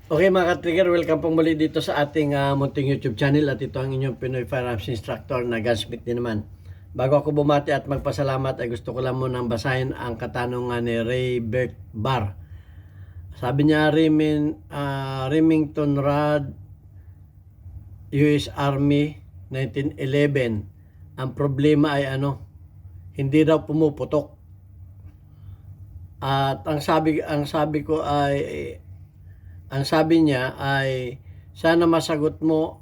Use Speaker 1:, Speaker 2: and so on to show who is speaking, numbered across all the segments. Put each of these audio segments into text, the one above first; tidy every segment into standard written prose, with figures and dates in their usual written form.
Speaker 1: Okay mga ka-trigger, welcome pong muli dito sa ating munting YouTube channel at ito ang inyong Pinoy Firearms Instructor na gunsmith din naman. Bago ako bumati at magpasalamat ay gusto ko lang munang basahin ang katanungan ni Ray Bert Bar. Sabi niya, Remington Rod, US Army, 1911. Ang problema ay hindi daw pumuputok. At ang sabi niya ay sana masagot mo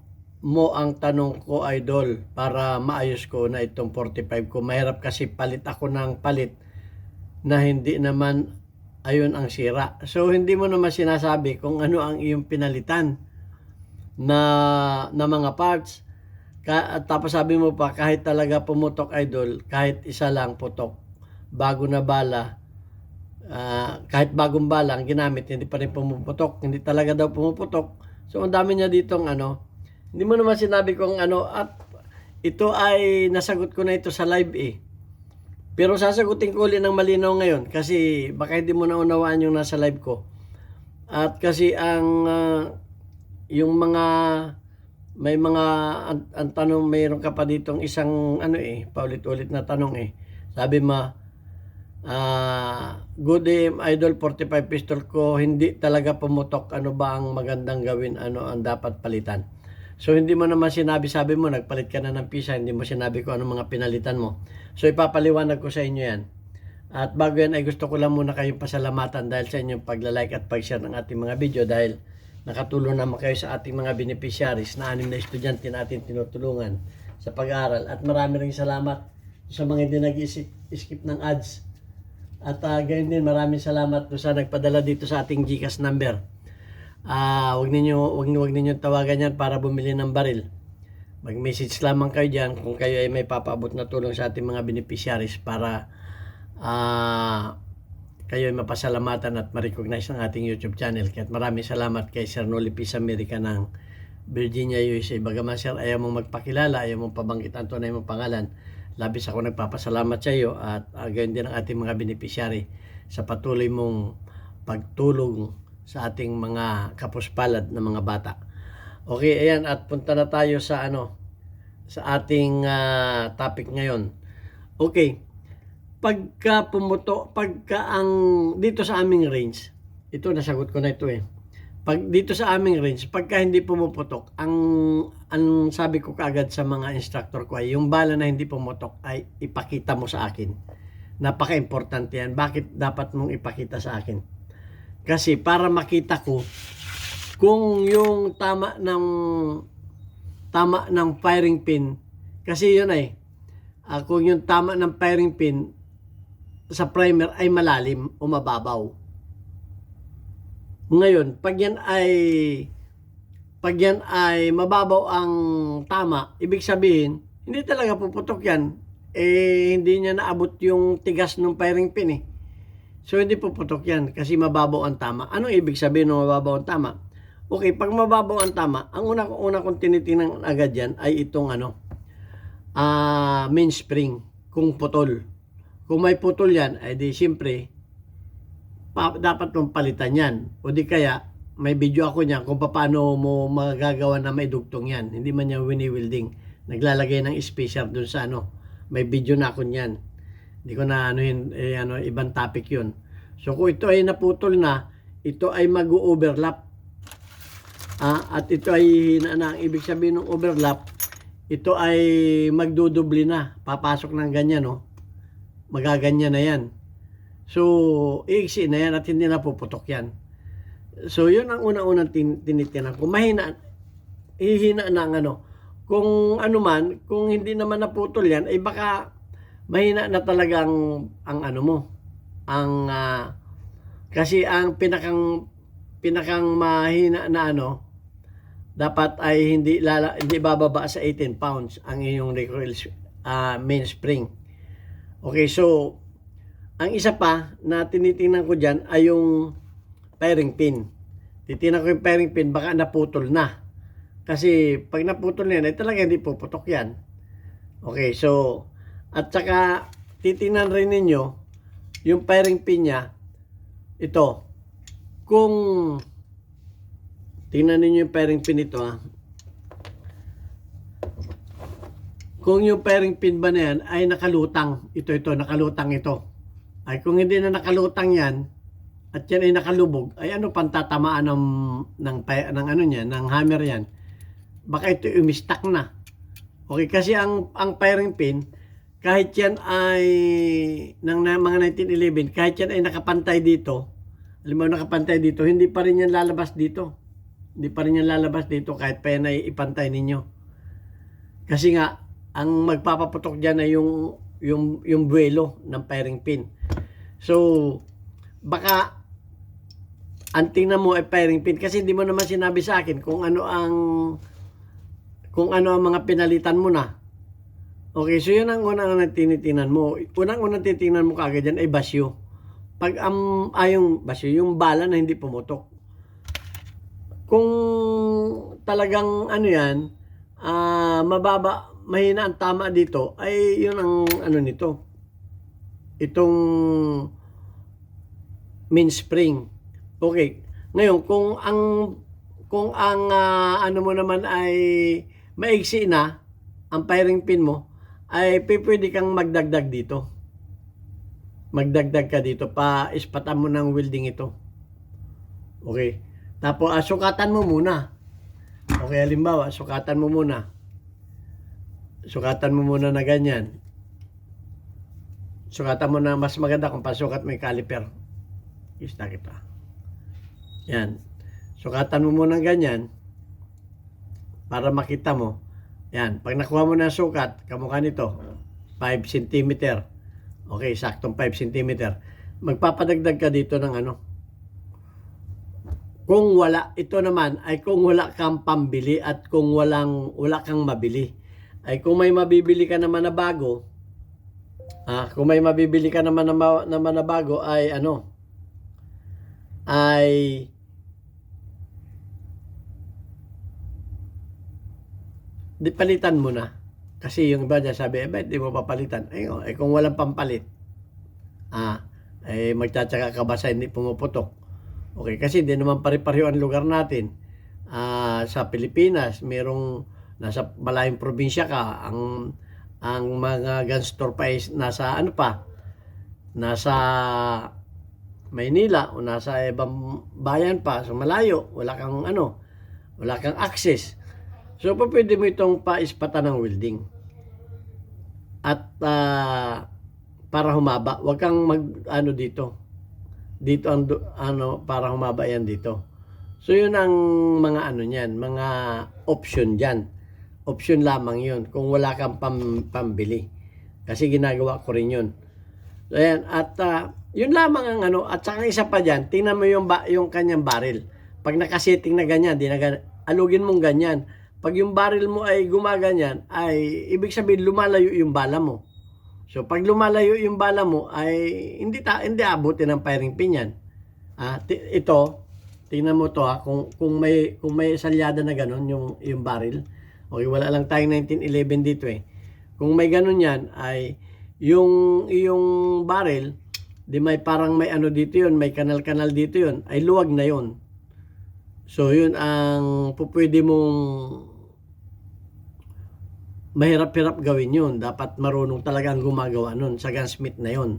Speaker 1: ang tanong ko, idol, para maayos ko na itong 45 ko. Mahirap kasi palit ako ng palit na hindi naman ayun ang sira. So hindi mo naman sinasabi kung ano ang iyong pinalitan na mga parts. Tapos sabi mo pa kahit talaga pumutok, idol, kahit isa lang putok, bago na bala, kahit bagong bala ang ginamit, hindi pa rin pumuputok, hindi talaga daw pumuputok. So ang dami niya ditong hindi mo naman sinabi kung at ito ay nasagot ko na ito sa live pero sasagutin ko ulit ng malinaw ngayon kasi baka hindi mo naunawaan yung nasa live ko. At kasi ang yung mga may mga ang tanong, mayroon ka pa ditong isang paulit-ulit na tanong sabi good aim, idol, 45 pistol ko hindi talaga pumutok, ano ba ang magandang gawin, ano ang dapat palitan? So hindi mo naman sinabi, sabi mo nagpalit ka na ng pisa, hindi mo sinabi ko ano mga pinalitan mo. So ipapaliwanag ko sa inyo yan. At bago yan ay gusto ko lang muna kayong pasalamatan dahil sa inyong pagla-like at pag-share ng ating mga video, dahil nakatulong naman kayo sa ating mga beneficiaries na 6 na estudyante natin tinutulungan sa pag-aaral. At marami ring salamat sa mga hindi nag-skip ng ads. At gayon din, maraming salamat sa nagpadala dito sa ating GCash number. Wag ninyo tawagan yan para bumili ng baril. Mag-message lamang kayo diyan kung kayo ay may papaabot na tulong sa ating mga beneficiaries para kayo ay mapasalamatan at ma-recognize ng ating YouTube channel. Kaya maraming salamat kay Sir Noli Peace America ng Virginia, USA. Bagaman sir, ayaw mong magpakilala, ayaw mong pabanggit ang tunay mong pangalan, labis ako nagpapasalamat sa iyo at gayon din ang ating mga beneficiary sa patuloy mong pagtulong sa ating mga kapuspalad na mga bata. Okay, ayan, at punta na tayo sa sa ating topic ngayon. Okay, pagka ang dito sa aming range, ito nasagot ko na ito Pag dito sa aming range, pagka hindi pumuputok, ang sabi ko kaagad sa mga instructor ko ay yung bala na hindi pumutok ay ipakita mo sa akin. Napaka-importante yan. Bakit dapat mong ipakita sa akin? Kasi para makita ko kung yung tama ng firing pin, kasi yun kung yung tama ng firing pin sa primer ay malalim o mababaw. Ngayon, pag yan ay mababaw ang tama, ibig sabihin, hindi talaga puputok yan. Hindi niya naabot yung tigas ng firing pin So, hindi puputok yan kasi mababaw ang tama. Anong ibig sabihin ng mababaw ang tama? Okay, pag mababaw ang tama, ang una kong tinitingnan agad yan ay itong mainspring, kung putol. Kung may putol yan, ay di siyempre, dapat mong palitan yan. O di kaya, may video ako niyan kung paano mo magagawa na may dugtong yan. Hindi man yan wini-welding. Naglalagay ng spacer dun sa May video na ako niyan. Hindi ko na ibang topic yun. So kung ito ay naputol na, ito ay mag-overlap. At ito ay ang ibig sabihin ng overlap, ito ay magdudubli na. Papasok ng ganyan, magaganyan na yan. So, iiksi na yan at hindi na puputok yan. So, yun ang unang tinitinan. Kung hihina ng kung kung hindi naman naputol yan, ay baka mahina na talagang ang mo. Kasi ang pinakang mahina na dapat ay hindi bababa sa 18 pounds ang iyong recoil mainspring. Okay, so ang isa pa na tinitingnan ko dyan ay yung firing pin. Titingnan ko yung firing pin, baka naputol na. Kasi pag naputol na yan, ay talaga hindi puputok yan. Okay, so, at saka titingnan rin ninyo yung firing pin niya, ito, kung tingnan ninyo yung firing pin ito ha. Kung yung firing pin ba na yan ay nakalutang, ito, nakalutang ito. Ay kung hindi na nakalutang yan, at yan ay nakalubog, ay ano pang tatamaan ng ano niya, ng hammer yan. Baka ito umistak na. Okay, kasi ang firing pin, kahit yan ay ng mga 1911, kahit yan ay nakapantay dito, alam mo nakapantay dito, hindi pa rin yan lalabas dito. Hindi pa rin yan lalabas dito kahit pa yan ay ipantay ninyo. Kasi nga, ang magpapaputok dyan ay yung buwelo ng firing pin. So, baka ang tingnan mo ay firing pin kasi hindi mo naman sinabi sa akin kung ano ang mga pinalitan mo na. Okay, so yun ang unang tinitingnan mo. Unang titingnan mo kaagad yan ay basyo. Pag yung basyo, yung bala na hindi pumutok. Kung talagang ano yan, mababa, mahina ang tama dito, ay yun ang ano nito. Itong mainspring. Okay. Ngayon, kung ang ano mo naman ay maigsi na, ang firing pin mo, ay pwede kang magdagdag dito. Magdagdag ka dito, ispatan mo ng welding ito. Okay. Tapos, sukatan mo muna. Okay, halimbawa, sukatan mo muna. Sukatan mo muna na ganyan. Sukatan mo na mas maganda kung pasukat mo yung caliper. Ista kita. Yan. Sukatan mo muna ganyan para makita mo. Yan. Pag nakuha mo na sukat, kamukha nito, 5 cm. Okay, saktong 5 cm. Magpapadagdag ka dito ng ano. Kung wala, ito naman ay kung wala kang pambili at kung wala kang mabili. Ay kung may mabibili ka naman na bago, kung may mabibili ka naman na bago ay ano, ay di palitan mo na. Kasi yung iba dyan sabi, ba't di mo papalitan? Ay kung walang pampalit, ay magtsatsaga ka ba sa hindi pumuputok? Okay, kasi di naman pare-pareho ang lugar natin. Sa Pilipinas, merong nasa malayong probinsya ka, ang mga gun store pa is nasa ano pa, nasa Maynila o nasa ibang bayan pa, so malayo, wala kang access. So pwede mo itong paispatan ng welding. At para humaba, wag kang dito para humaba yan dito. So yun ang mga niyan, mga option diyan. Option lamang yun kung wala kang pambili. Kasi ginagawa ko rin yun. So ayan, at yun lamang ang at saka isa pa diyan, tingnan mo yung kanyang barrel. Pag nakasetting na ganyan, alugin mong ganyan. Pag yung barrel mo ay gumaganyan, ay ibig sabihin lumalayo yung bala mo. So pag lumalayo yung bala mo ay hindi abutin ng firing pin yan. Ito, tingnan mo to kung may salyada na ganun yung barrel. Okay, wala lang tayong 1911 dito eh. Kung may ganun yan ay yung barrel, di may parang may dito yun, may kanal-kanal dito yun, ay luwag na yun. So yun ang pwede mong mahirap-hirap gawin yun. Dapat marunong talagang gumagawa nun sa gunsmith na yun.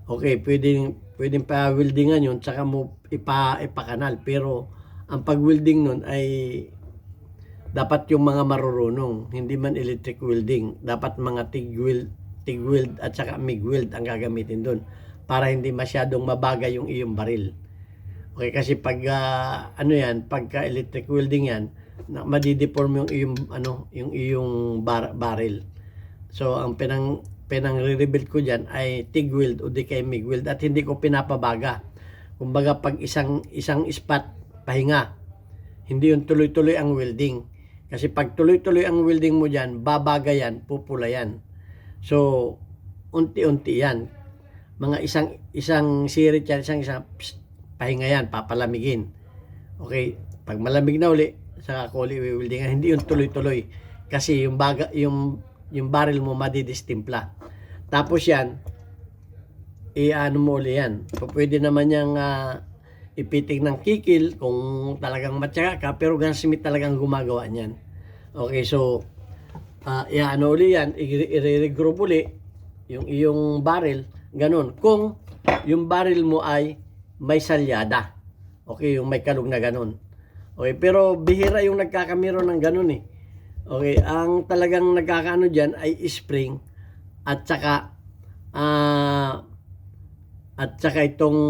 Speaker 1: Okay, pwedeng pa-weldingan yun, tsaka mo ipakanal. Pero ang pag-welding nun ay dapat yung mga marurunong, hindi man electric welding. Dapat mga TIG weld at saka MIG weld ang gagamitin dun para hindi masyadong mabagay yung iyong baril. Okay, kasi pag pagka electric welding yan, madideform yung iyong barrel. So ang pinang-rebuild ko diyan ay TIG weld o di kay MIG weld at hindi ko pinapabaga. Kumbaga pag isang spot pahinga, hindi yung tuloy-tuloy ang welding. Kasi pag tuloy-tuloy ang welding mo diyan, babaga yan, pupula yan. So unti-unti yan. Mga isang sirit yan, isang pahinga yan, papalamigin. Okay, pag malamig na uli, saka ko uli weldingan, hindi yung tuloy-tuloy. Kasi yung barrel mo madidistimpla. Tapos yan, mo uli yan. Pwede naman yung ipitik ng kikil kung talagang matyaga ka, pero gunsmith talagang gumagawa niyan. Okay, so ano uli yan, i-regroup uli yung iyong barrel, ganun. Kung yung barrel mo ay may salyada, okay, yung may kalug na ganun. Okay, pero bihira yung nagkakamero ng ganun eh. Okay, ang talagang nagkakaano dyan ay spring at saka itong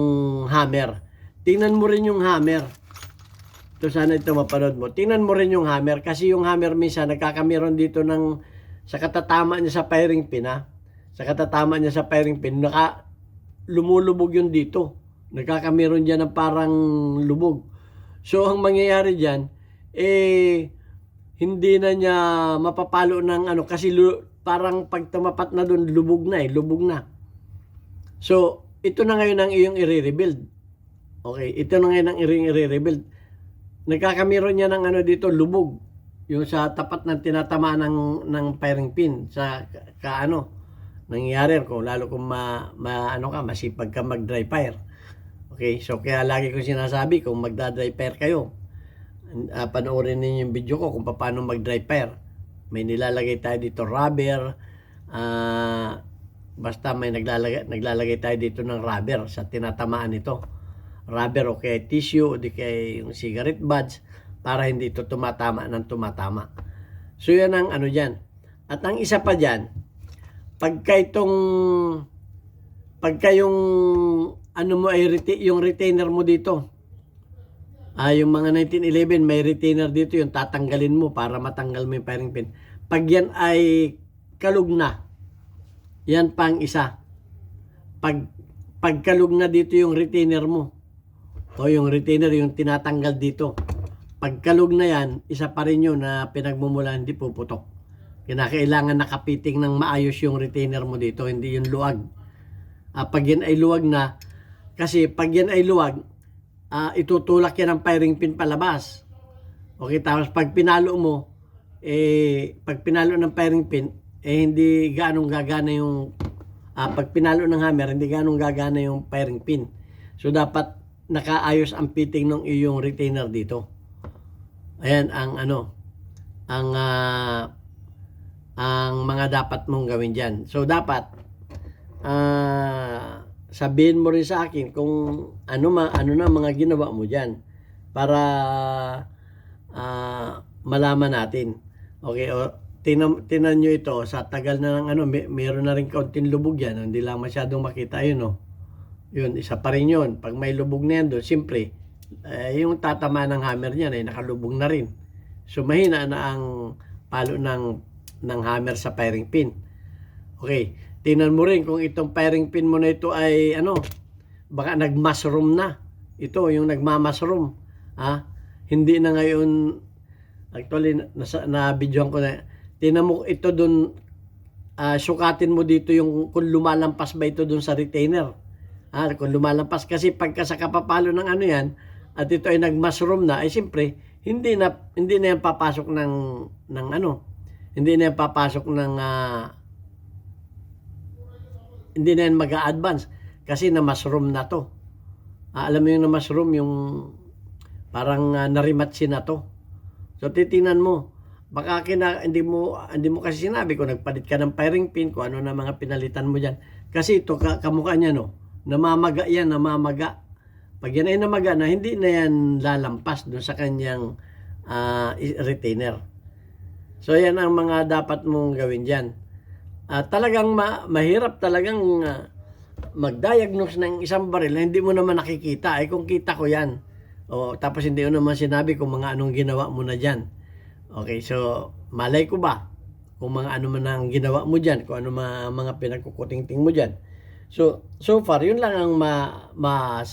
Speaker 1: hammer. Tingnan mo rin yung hammer. Ito, sana ito mapanood mo. Tingnan mo rin yung hammer kasi yung hammer minsan nagkakameron dito ng sa katatama niya sa firing pin ha. Sa katatama niya sa firing pin, lumulubog yun dito. Nagkakameron dyan ng parang lubog. So ang mangyayari dyan, hindi na niya mapapalo ng ano kasi parang pag tumapat na doon lubog na. So ito na ngayon ang iyong i-rebuild. Okay, ito na ngayon ang i-rebuild. Nagkakamero niya ng ano dito lubog yung sa tapat ng tinatamaan ng firing pin sa nangyayari kung lalo kung masipag ka mag dry fire. Okay, so kaya lagi ko sinasabi kung magda-dry fire kayo, panoorin niyo yung video ko kung paano mag-dry fire. May nilalagay tayo dito rubber, basta may naglalagay tayo dito ng rubber sa tinatamaan nito. Rubber o kaya tissue o di kaya yung cigarette butts para hindi ito tumatama. So yan ang ano dyan. At ang isa pa dyan, pagka yung ano mo ay yung retainer mo dito, yung mga 1911 may retainer dito, yung tatanggalin mo para matanggal mo yung firing pin. Pag yan ay kalug na, yan pang isa. Pag kalug na dito yung retainer mo, o yung retainer yung tinatanggal dito, pag kalug na yan, isa pa rin yun na pinagmumulan, hindi puputok. Kailangan nakapiting ng maayos yung retainer mo dito, hindi yung luwag. Pag yan ay luwag na, kasi pag yan ay luwag, itutulak yan ang firing pin palabas. Okay, tapos pag pinalo mo, pag pinalo ng firing pin, hindi ganong gagana yung, pag pinalo ng hammer, hindi ganong gagana yung firing pin. So, dapat nakaayos ang fitting ng iyong retainer dito. Ayan, ang mga dapat mong gawin dyan. So, dapat, sabihin mo rin sa akin kung ano na mga ginawa mo dyan para malaman natin. Okay, o tinan nyo ito sa tagal na ng meron na rin kaunting lubog yan, hindi lang masyadong makita yun yun, isa pa rin yun. Pag may lubog na yan doon, siyempre yung tatama ng hammer niyan ay nakalubog na rin. So mahina na ang palo ng hammer sa firing pin. Okay, tingnan mo rin kung itong firing pin mo na ito ay baka nag-mushroom na. Ito yung nagma-mushroom. Hindi na ngayon, actually na-videoan ko na. Tingnan mo ito doon, sukatin mo dito yung kung lumalampas ba ito doon sa retainer. Kung lumalampas kasi pagka sa kapapalo ng yan at ito ay nag-mushroom na, ay siyempre hindi na yan papasok hindi na yan papasok hindi na yan mag-a-advance kasi na-mushroom na to. Alam mo yung na-mushroom, yung parang narimatsi na to. So titingnan mo, baka hindi mo kasi sinabi kung nagpalit ka ng firing pin, kung ano na mga pinalitan mo dyan. Kasi ito, kamukha niya namamaga yan, namamaga. Pag yan ay namaga na, hindi na yan lalampas doon sa kanyang retainer. So yan ang mga dapat mong gawin dyan. Talagang mahirap talagang mag-diagnose ng isang baril na hindi mo naman nakikita. Kung kita ko yan. Tapos hindi mo naman sinabi kung mga anong ginawa mo na dyan. Okay, so malay ko ba kung mga ano man ang ginawa mo dyan, kung ano mga pinagkukuting-ting mo dyan. So far, yun lang ang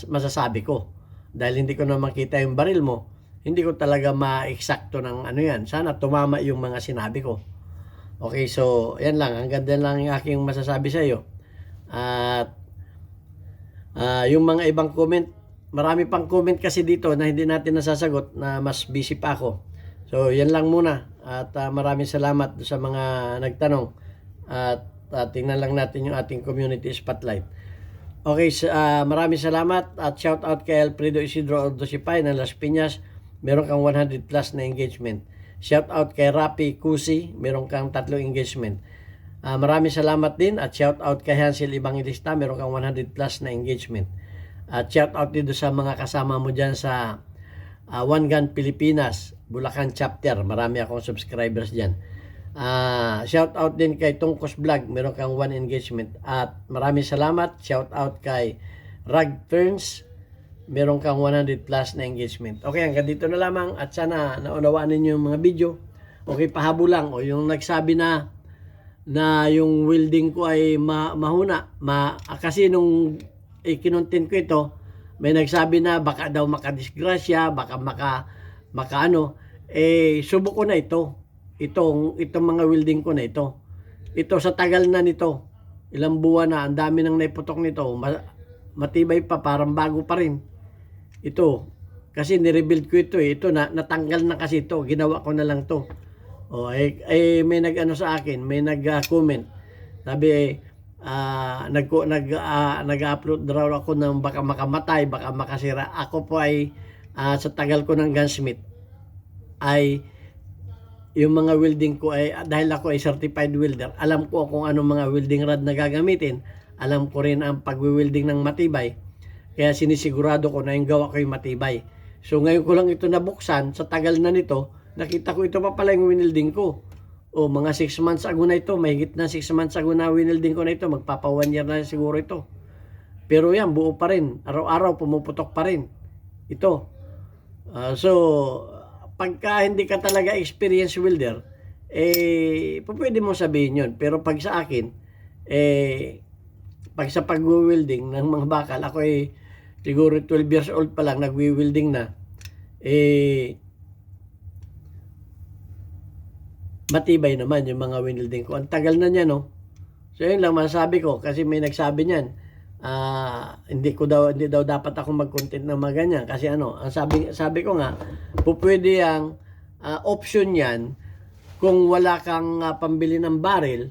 Speaker 1: masasabi ko. Dahil hindi ko na makita yung baril mo, hindi ko talaga ma-eksakto ng yan. Sana tumama yung mga sinabi ko. Okay, so yan lang. Ang ganda lang yung aking masasabi sa iyo. At yung mga ibang comment, marami pang comment kasi dito na hindi natin nasasagot na mas busy pa ako. So yan lang muna. At maraming salamat sa mga nagtanong. At tingnan lang natin yung ating community spotlight. Okay, maraming salamat at shout out kay Alfredo Isidro Ordosipay ng Las Piñas. Meron kang 100 plus na engagement. Shout out kay Rapi Kusi, meron kang 3 engagement. Maraming salamat din at shout out kay Hansel Evangelista, meron kang 100 plus na engagement. At shout out dito sa mga kasama mo dyan sa One Gun Pilipinas, Bulacan Chapter. Marami akong subscribers dyan. Shout out din kay Tungkos Vlog, meron kang 1 engagement. At maraming salamat. Shout out kay Rag Ferns, meron kang 100 plus na engagement. Okay, hanggang dito na lamang at sana naunawaan ninyo yung mga video. Okay, pahabo lang. O yung nagsabi na yung welding ko ay mahuna. Kasi nung kinontent ko ito, may nagsabi na baka daw makadisgrasya, baka subok ko na ito. Itong mga welding ko na ito. Ito sa tagal na nito. Ilang buwan na, ang dami nang naiputok nito. Matibay pa, parang bago pa rin. Ito. Kasi nirebuild ko ito eh. Ito natanggal na kasi ito. Ginawa ko na lang to. May nag-ano sa akin, may nag-comment. Sabi nag-upload raw ako ng baka makamatay, baka makasira. Ako po ay sa tagal ko ng gunsmith ay yung mga welding ko ay, dahil ako ay certified welder, alam ko kung anong mga welding rod na gagamitin. Alam ko rin ang pagwi-welding ng matibay. Kaya sinisigurado ko na yung gawa ko yung matibay. So ngayon ko lang ito nabuksan, sa tagal na nito, nakita ko ito pa pala yung winelding ko. Mga 6 months ago na ito, mahigit na 6 months ago na winelding ko na ito, magpapa 1 year na siguro ito. Pero yan, buo pa rin. Araw-araw pumuputok pa rin. Ito. So, pagka hindi ka talaga experienced welder, pwede mo sabihin yun. Pero pag sa akin, pag sa pag-welding ng mga bakal, ako siguro 12 years old pa lang, nag-welding na, matibay naman yung mga welding ko. Ang tagal na niya, no? So, yun lang masasabi ko. Kasi may nagsabi niyan, hindi daw dapat ako mag-content ng mga ganyan. Kasi ang sabi ko nga, pwede ang option yan kung wala kang pambili ng barrel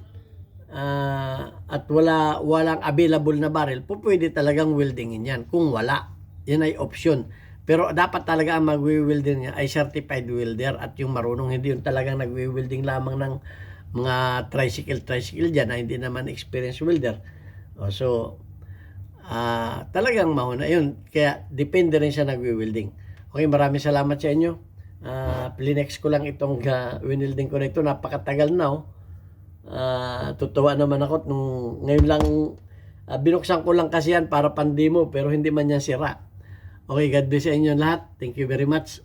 Speaker 1: at walang available na barrel, pwede talagang weldingin yan. Kung wala, yan ay option. Pero dapat talaga ang mag-welding niya ay certified welder at yung marunong, hindi yung talagang nag-welding lamang ng mga tricycle dyan na hindi naman experienced welder. So, talagang mahuna yun. Kaya depende rin siya nag-welding. Okay, maraming salamat sa inyo. Plinex ko lang itong winelding ko na ito. Napakatagal na. Tutuwa naman ako nung ngayon lang binuksan ko lang kasi yan para pandemo pero hindi man yan sira. Okay, God bless sa inyo lahat. Thank you very much.